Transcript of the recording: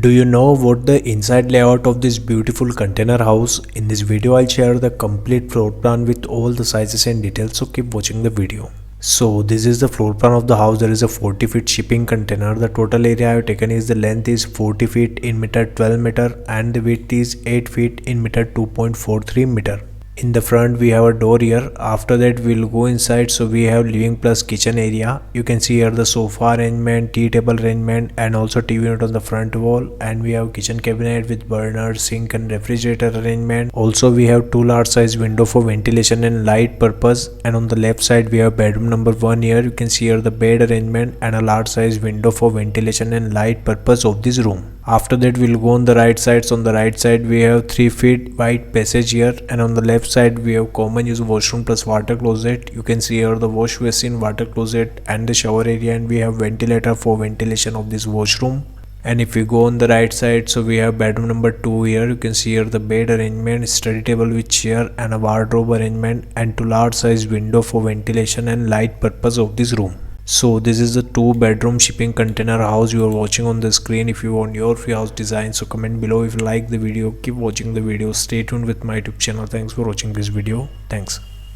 Do you know what the inside layout of this beautiful container house? In this video I'll share the complete floor plan with all the sizes and details, so keep watching the video. So this is the floor plan of the house. There is a 40 feet shipping container. The total area I have taken is the length is 40 feet in meter 12 meter and the width is 8 feet in meter 2.43 meter. In the front we have a door here. After that we'll go inside. So we have living plus kitchen area. You can see here the sofa arrangement, tea table arrangement and also TV unit on the front wall, and we have kitchen cabinet with burner, sink and refrigerator arrangement. Also we have two large size window for ventilation and light purpose, and on the left side we have bedroom number 1 here. You can see here the bed arrangement and a large size window for ventilation and light purpose of this room. After that we'll go on the right side. So on the right side we have 3 feet wide passage here, and on the left side we have common use washroom plus water closet. You can see here the wash basin, water closet and the shower area, and we have ventilator for ventilation of this washroom. And if we go on the right side, so we have bedroom number 2 here. You can see here the bed arrangement, study table with chair and a wardrobe arrangement, and two large size window for ventilation and light purpose of this room. So this is the 2-bedroom shipping container house you are watching on the screen. If you want your free house design, so comment below. If you like the video, keep watching the video. Stay tuned with my YouTube channel. Thanks for watching this video. Thanks.